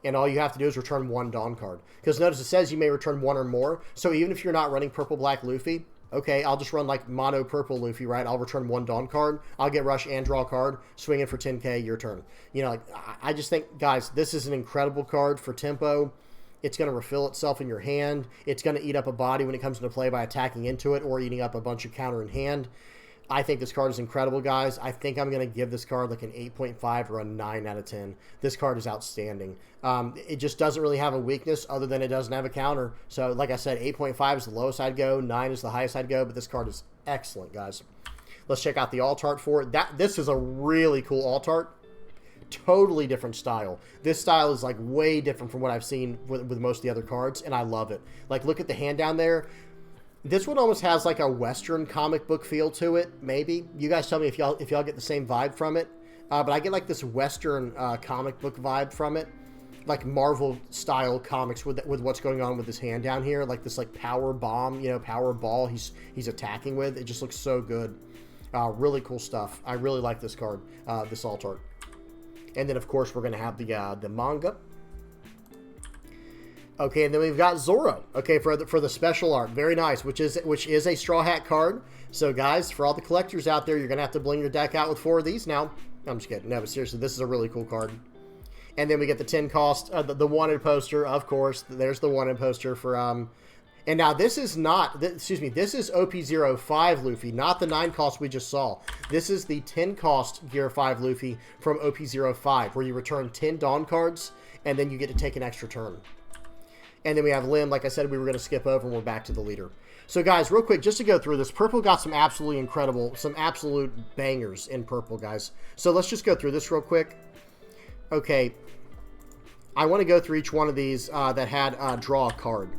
And all you have to do is return 1 Dawn card. Because notice it says you may return 1 or more, so even if you're not running purple-black Luffy... Okay, I'll just run like mono purple Luffy, right? I'll return 1 Dawn card. I'll get Rush and draw a card. Swing it for 10k, your turn. You know, like, I just think, guys, this is an incredible card for tempo. It's going to refill itself in your hand. It's going to eat up a body when it comes into play by attacking into it or eating up a bunch of counter in hand. I think this card is incredible, guys. I think I'm going to give this card like an 8.5 or a 9 out of 10. This card is outstanding. It just doesn't really have a weakness other than it doesn't have a counter. So, like I said, 8.5 is the lowest I'd go. 9 is the highest I'd go. But this card is excellent, guys. Let's check out the alt art for it. This is a really cool alt art. Totally different style. This style is like way different from what I've seen with most of the other cards, and I love it. Like, look at the hand down there. This one almost has like a Western comic book feel to it, maybe. You guys tell me if y'all get the same vibe from it. But I get like this Western comic book vibe from it. Like Marvel style comics with what's going on with his hand down here. Like this like power bomb, you know, power ball he's attacking with. It just looks so good. Really cool stuff. I really like this card, this alt art. And then of course we're going to have the manga. Okay, and then we've got Zoro. Okay, for the special art, very nice, which is a Straw Hat card. So guys, for all the collectors out there, you're gonna have to bling your deck out with 4 of these now. I'm just kidding. No, but seriously, this is a really cool card. And then we get the 10 cost, the wanted poster, of course. There's the wanted poster for And now this is not, excuse me, this is OP-05 Luffy, not the 9 cost we just saw. This is the 10 cost Gear 5 Luffy from OP-05, where you return 10 Dawn cards, and then you get to take an extra turn. And then we have Lim, like I said, we were going to skip over, and we're back to the leader. So, guys, real quick, just to go through this, purple got some absolutely incredible, some absolute bangers in purple, guys. So, let's just go through this real quick. Okay. I want to go through each one of these that had draw a card.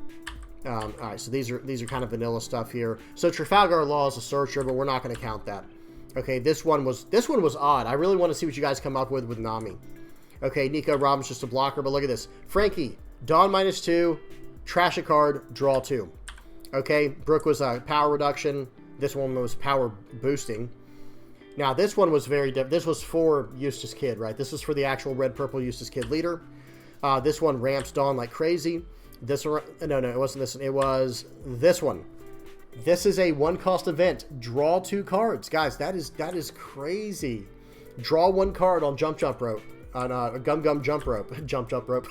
All right, so these are kind of vanilla stuff here. So, Trafalgar Law is a searcher, but we're not going to count that. Okay, this one was odd. I really want to see what you guys come up with Nami. Okay, Nico Robbins just a blocker, but look at this. Franky, Dawn -2, trash a card, draw 2. Okay, Brook was a power reduction. This one was power boosting. Now, this one was very different. This was for Eustass Kid, right? This was for the actual red-purple Eustass Kid leader. This one ramps Dawn like crazy. This one, no, it wasn't this one. It was this one. This is a one-cost event. Draw 2 cards. Guys, that is crazy. Draw 1 card on Jump Rope. On Gum Jump Rope. Jump Rope.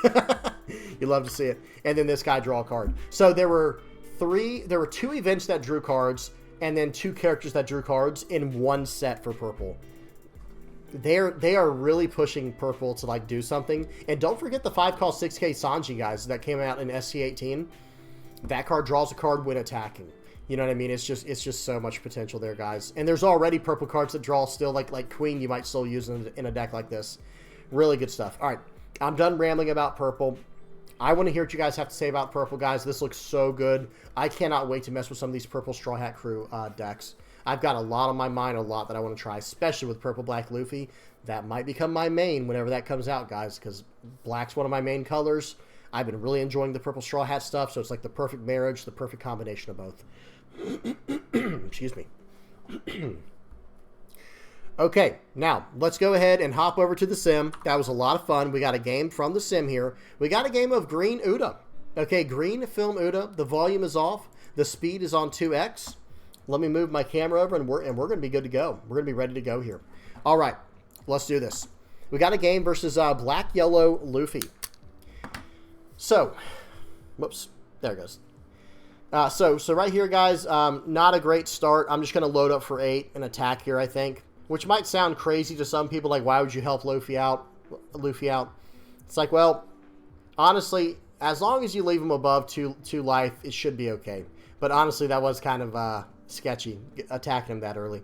You love to see it. And then this guy draw a card. So there were 2 events that drew cards, and then 2 characters that drew cards in one set for purple. They are really pushing purple to like do something. And don't forget the 5-cost 6K Sanji, guys, that came out in SC18. That card draws a card when attacking. You know what I mean? It's just so much potential there, guys. And there's already purple cards that draw still, like Queen you might still use in a deck like this. Really good stuff. All right, I'm done rambling about purple. I want to hear what you guys have to say about purple, guys. This looks so good. I cannot wait to mess with some of these purple Straw Hat Crew decks. I've got a lot on my mind, a lot that I want to try, especially with purple black Luffy. That might become my main whenever that comes out, guys, because black's one of my main colors. I've been really enjoying the purple Straw Hat stuff, so it's like the perfect marriage, the perfect combination of both. Excuse me. Okay, now let's go ahead and hop over to the sim. That was a lot of fun. We got a game from the sim here. We got a game of green Uta. Okay, green film Uta. The volume is off. The speed is on 2x. Let me move my camera over, and we're going to be good to go. We're going to be ready to go here. All right, let's do this. We got a game versus black yellow Luffy. So, whoops, there it goes. So right here, guys, not a great start. I'm just going to load up for 8 and attack here, I think. Which might sound crazy to some people, like, why would you help Luffy out? It's like, well, honestly, as long as you leave him above 2 life, it should be okay. But honestly, that was kind of sketchy, attacking him that early.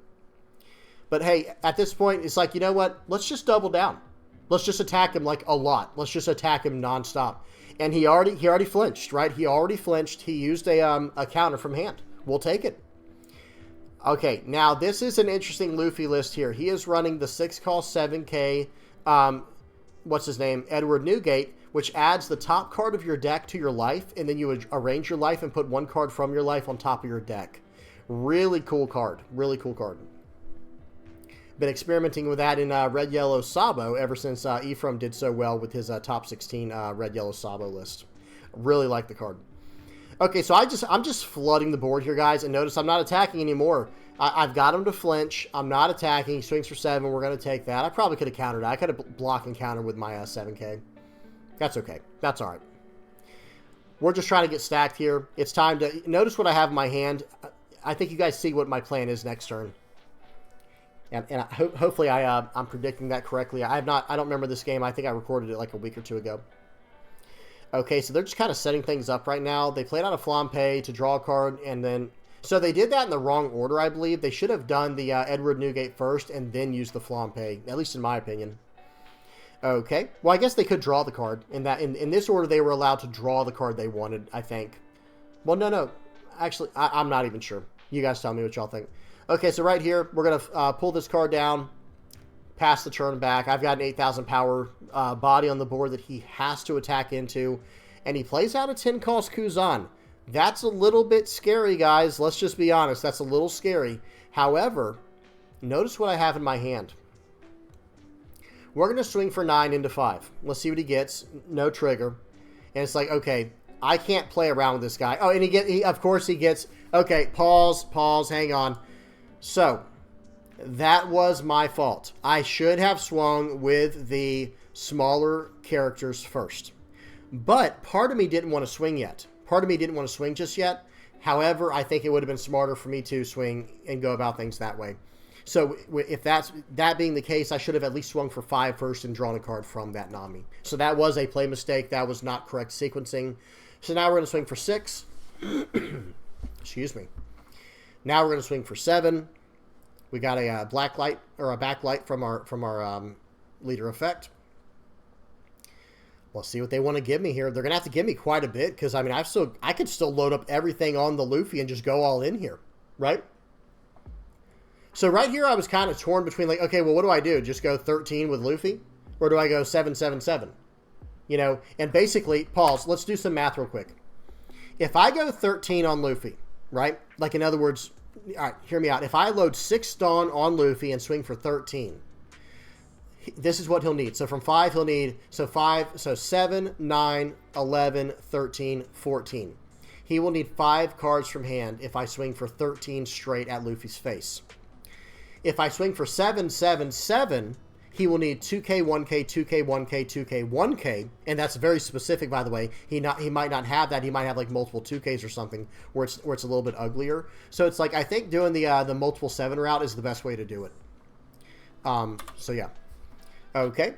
But hey, at this point, it's like, you know what? Let's just double down. Let's just attack him, like, a lot. Let's just attack him nonstop. And he already flinched, right? He already flinched. He used a counter from hand. We'll take it. Okay, now this is an interesting Luffy list here. He is running the 6-cost 7K, what's his name, Edward Newgate, which adds the top card of your deck to your life, and then you would arrange your life and put 1 card from your life on top of your deck. Really cool card. Really cool card. Been experimenting with that in Red Yellow Sabo ever since Ephraim did so well with his top 16 Red Yellow Sabo list. Really like the card. Okay, so I'm just flooding the board here, guys, and notice I'm not attacking anymore. I've got him to flinch. I'm not attacking. He swings for 7. We're going to take that. I probably could have countered that. I could have blocked and countered with my 7K. That's okay. That's all right. We're just trying to get stacked here. It's time to notice what I have in my hand. I think you guys see what my plan is next turn. And hopefully I'm predicting that correctly. I don't remember this game. I think I recorded it like a week or 2 ago. Okay, so they're just kind of setting things up right now. They played out a Flampe to draw a card, and then... So they did that in the wrong order, I believe. They should have done the Edward Newgate first and then used the Flampe, at least in my opinion. Okay, well, I guess they could draw the card. In this order, they were allowed to draw the card they wanted, I think. Well, no. Actually, I'm not even sure. You guys tell me what y'all think. Okay, so right here, we're going to pull this card down. Pass the turn back. I've got an 8,000 power body on the board that he has to attack into. And he plays out a 10-cost Kuzan. That's a little bit scary, guys. Let's just be honest. That's a little scary. However, notice what I have in my hand. We're going to swing for 9 into 5. Let's see what he gets. No trigger. And it's like, okay, I can't play around with this guy. Oh, and of course he gets... Okay, pause, hang on. So... that was my fault. I should have swung with the smaller characters first. But part of me didn't want to swing yet. Part of me didn't want to swing just yet. However, I think it would have been smarter for me to swing and go about things that way. So if that being the case, I should have at least swung for 5 first and drawn a card from that Nami. So that was a play mistake. That was not correct sequencing. So now we're going to swing for 6. Excuse me. Now we're going to swing for 7. We got a black light or a backlight from our leader effect. We'll see what they want to give me here. They're going to have to give me quite a bit because, I mean, I could still load up everything on the Luffy and just go all in here, right? So right here I was kind of torn between like, okay, well, what do I do? Just go 13 with Luffy? Or do I go 777? You know, and basically, pause. Let's do some math real quick. If I go 13 on Luffy, right? Like, in other words, all right, hear me out. If I load 6 Dawn on Luffy and swing for 13, this is what he'll need. So from 5, he'll need, so 7, 9, 11, 13, 14. He will need 5 cards from hand if I swing for 13 straight at Luffy's face. If I swing for 7, 7, 7, he will need 2K, 1K, 2K, 1K, 2K, 1K, and that's very specific, by the way. He might not have that. He might have like multiple 2Ks or something where it's a little bit uglier. So it's like I think doing the multiple 7 route is the best way to do it. So yeah, okay.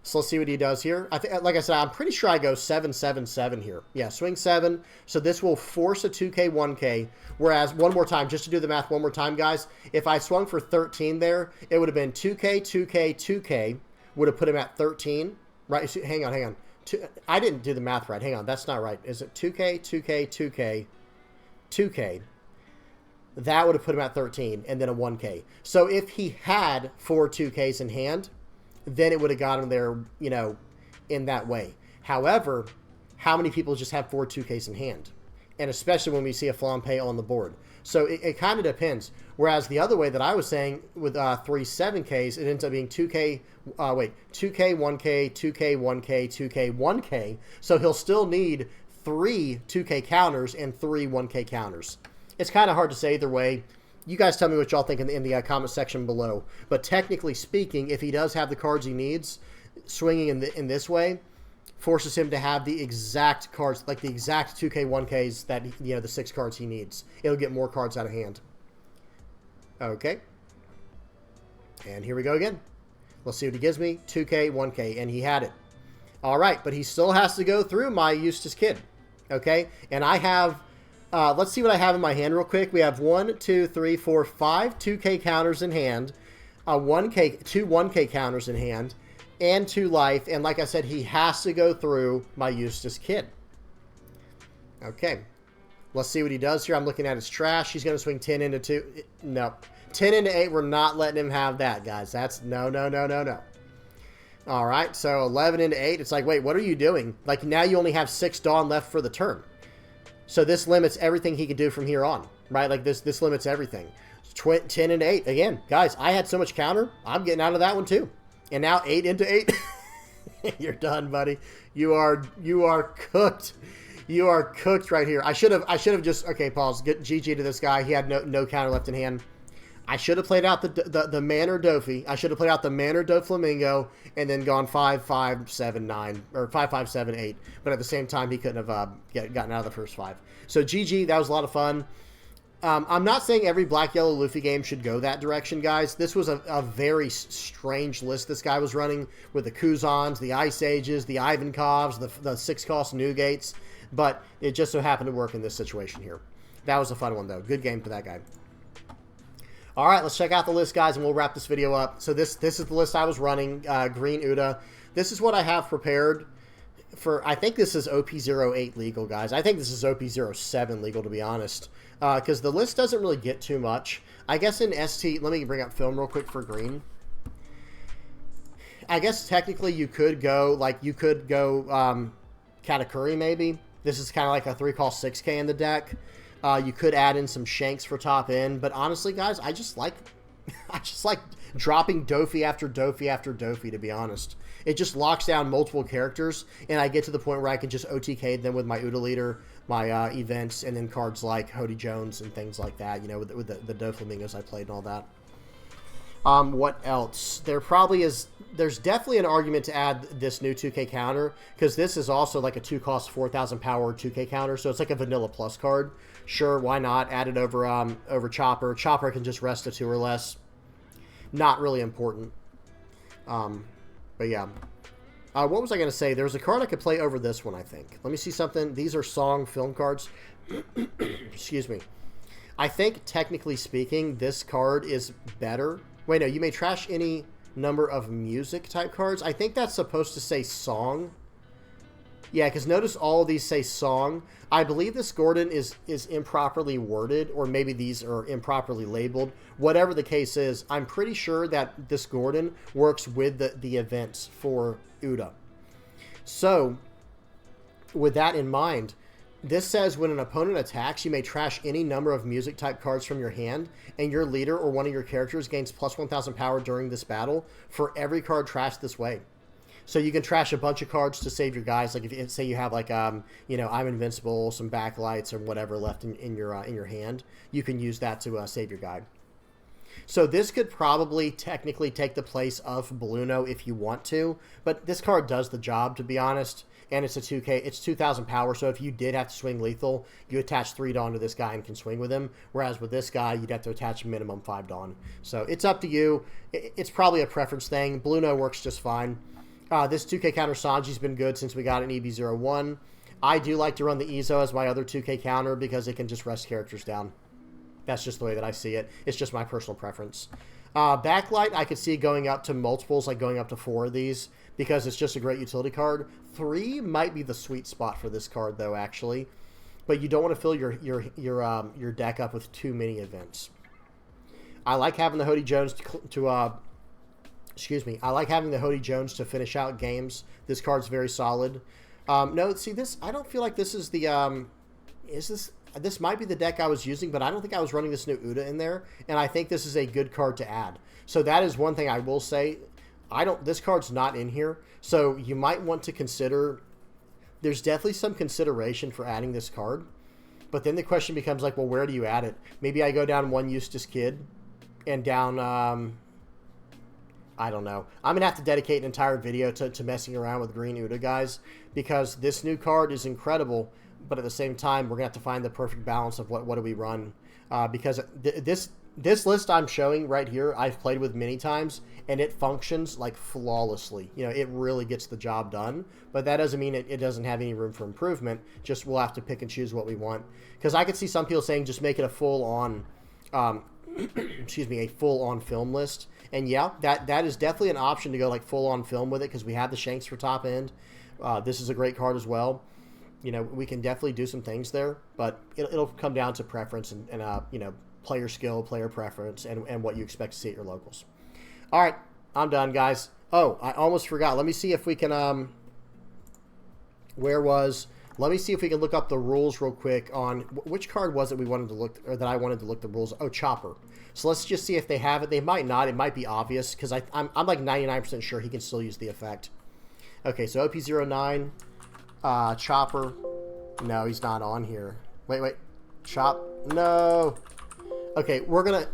So let's see what he does here. I think, like I said, I'm pretty sure I go 7, 7, 7 here. Yeah, swing 7. So this will force a 2K, 1K. Whereas, one more time, just to do the math one more time, guys. If I swung for 13 there, it would have been 2K, 2K, 2K. Would have put him at 13. Right? Hang on. I didn't do the math right. Hang on. That's not right. Is it 2K, 2K, 2K, 2K? That would have put him at 13, and then a 1K. So if he had 4 2Ks in hand, then it would have got him there, you know, in that way. However, how many people just have 4 2Ks in hand? And especially when we see a Flampe on the board. So it kind of depends. Whereas the other way that I was saying with 3 7Ks, it ends up being 2K, 2K, 1K, 2K, 1K, 2K, 1K. So he'll still need 3 2K counters and 3 1K counters. It's kind of hard to say either way. You guys tell me what y'all think in the comment section below. But technically speaking, if he does have the cards he needs, swinging in this way forces him to have the exact cards, like the exact 2K, 1Ks that, you know, the 6 cards he needs. It'll get more cards out of hand. Okay. And here we go again. Let's see what he gives me. 2K, 1K, and he had it. All right, but he still has to go through my Eustass kid. Okay, and I have... let's see what I have in my hand real quick. We have 1, 2, 3, 4, 5 2K counters in hand, 2 1K counters in hand, and 2 life. And like I said, he has to go through my Eustass kid. Okay. Let's see what he does here. I'm looking at his trash. He's going to swing 10 into 2. No. 10 into 8. We're not letting him have that, guys. That's no. All right. So 11 into 8. It's like, wait, what are you doing? Like, now you only have 6 Dawn left for the turn. So this limits everything he can do from here on, right? Like this limits everything. 10 into 8. Again, guys, I had so much counter. I'm getting out of that one too. And now 8 into 8. You're done, buddy. You are cooked. You are cooked right here. I should have just, okay, pause. Get GG to this guy. He had no counter left in hand. I should have played out the Manor Dofi. I should have played out the Manor Doflamingo and then gone 5, 5, 7, 9 or 5, 5, 7, 8. But at the same time, he couldn't have gotten out of the first 5. So GG, that was a lot of fun. I'm not saying every Black Yellow Luffy game should go that direction, guys. This was a very strange list this guy was running with the Kuzans, the Ice Ages, the Ivankovs, the 6-cost Newgates. But it just so happened to work in this situation here. That was a fun one, though. Good game for that guy. All right, let's check out the list, guys, and we'll wrap this video up. So this is the list I was running, Green Uta. This is what I have prepared for, I think this is OP-08 legal, guys. I think this is OP-07 legal, to be honest, because the list doesn't really get too much. I guess in ST, let me bring up film real quick for Green. I guess technically you could go, Katakuri maybe. This is kind of like a 3-cost 6K in the deck. You could add in some Shanks for top end, but honestly, guys, I just like dropping Dofi after Dofi after Dofi, to be honest. It just locks down multiple characters, and I get to the point where I can just OTK them with my Uta leader, my events, and then cards like Hody Jones and things like that, you know, with the Doflamingos I played and all that. What else? There's definitely an argument to add this new 2K counter, because this is also like a 2-cost 4,000 power 2K counter, so it's like a vanilla plus card. Sure, why not? Add it over Chopper. Chopper can just rest a 2 or less. Not really important. But yeah. What was I going to say? There's a card I could play over this one, I think. Let me see something. These are song film cards. Excuse me. I think, technically speaking, this card is better. Wait, no, you may trash any number of music type cards. I think that's supposed to say song. Yeah, because notice all of these say song. I believe this Gordon is improperly worded, or maybe these are improperly labeled. Whatever the case is, I'm pretty sure that this Gordon works with the events for Uta. So, with that in mind, this says when an opponent attacks, you may trash any number of music type cards from your hand, and your leader or one of your characters gains plus 1,000 power during this battle for every card trashed this way. So you can trash a bunch of cards to save your guys. Like if say you have like you know, I'm invincible, some backlights or whatever left in your hand, you can use that to save your guy. So this could probably technically take the place of Balluno if you want to, but this card does the job, to be honest. And it's a 2K, it's 2,000 power, so if you did have to swing lethal, you attach 3 Dawn to this guy and can swing with him, whereas with this guy, you'd have to attach minimum 5 Dawn. So it's up to you. It's probably a preference thing. Balluno works just fine. This 2K counter Sanji's been good since we got an EB01. I do like to run the Ezo as my other 2K counter because it can just rest characters down. That's just the way that I see it. It's just my personal preference. Backlight, I could see going up to multiples, like going up to 4 of these, because it's just a great utility card. 3 might be the sweet spot for this card, though, actually. But you don't want to fill your deck up with too many events. I like having the Hody Jones I like having the Hody Jones to finish out games. This card's very solid. No, see this. I don't feel like this is the. This might be the deck I was using, but I don't think I was running this new Uta in there, and I think this is a good card to add. So that is one thing I will say. This card's not in here, so you might want to consider. There's definitely some consideration for adding this card, but then the question becomes like, well, where do you add it? Maybe I go down one Eustass Kid, and down. I don't know. I'm going to have to dedicate an entire video to messing around with Green Uta, guys, because this new card is incredible, but at the same time, we're going to have to find the perfect balance of what do we run. Because this list I'm showing right here, I've played with many times, and it functions like flawlessly. You know, it really gets the job done, but that doesn't mean it doesn't have any room for improvement. Just we'll have to pick and choose what we want. Because I could see some people saying just make it a full-on, excuse me, a full-on film list. And yeah, that is definitely an option to go like full-on film with it because we have the Shanks for top end. This is a great card as well. You know, we can definitely do some things there, but it'll come down to preference and you know, player skill, player preference, and what you expect to see at your locals. All right, I'm done, guys. Oh, I almost forgot. Let me see if we can, let me see if we can look up the rules real quick on which card was it we wanted to look, or that I wanted to look the rules. Oh, Chopper. So let's just see if they have it. They might not. It might be obvious because I'm like 99% sure he can still use the effect. Okay, so OP-09, Chopper. No, he's not on here. Wait. No. Okay, we're going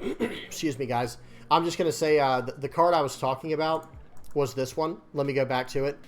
to... Excuse me, guys. I'm just going to say the card I was talking about was this one. Let me go back to it.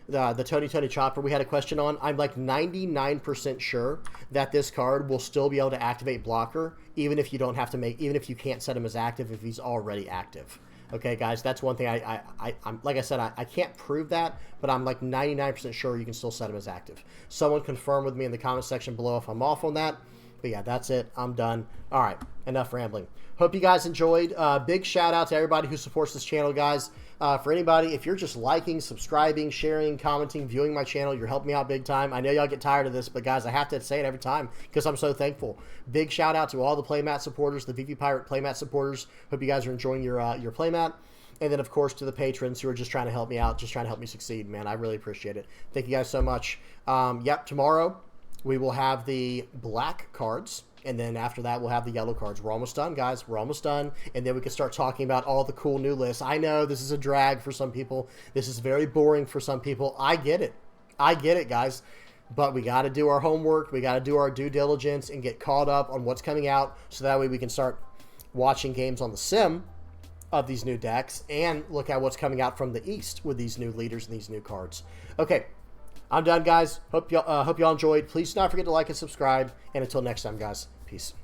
The Tony Chopper we had a question on. I'm like 99% sure that this card will still be able to activate blocker, even if you don't have to even if you can't set him as active if he's already active. Okay, guys, that's one thing I'm like I said, I can't prove that, but I'm like 99% sure you can still set him as active. Someone confirm with me in the comment section below if I'm off on that. But yeah, that's it. I'm done. All right, enough rambling. Hope you guys enjoyed. Big shout out to everybody who supports this channel, guys. For anybody, if you're just liking, subscribing, sharing, commenting, viewing my channel, you're helping me out big time. I know y'all get tired of this, but guys, I have to say it every time because I'm so thankful. Big shout out to all the playmat supporters, the VV Pirate playmat supporters. Hope you guys are enjoying your playmat. And then, of course, to the patrons who are just trying to help me out, just trying to help me succeed, man. I really appreciate it. Thank you guys so much. Yep, tomorrow we will have the black cards. And then after that, we'll have the yellow cards. We're almost done, guys. We're almost done. And then we can start talking about all the cool new lists. I know this is a drag for some people. This is very boring for some people. I get it. I get it, guys. But we got to do our homework. We got to do our due diligence and get caught up on what's coming out. So that way we can start watching games on the sim of these new decks and look at what's coming out from the East with these new leaders and these new cards. Okay. I'm done, guys. Hope y'all enjoyed. Please do not forget to like and subscribe. And until next time, guys, peace.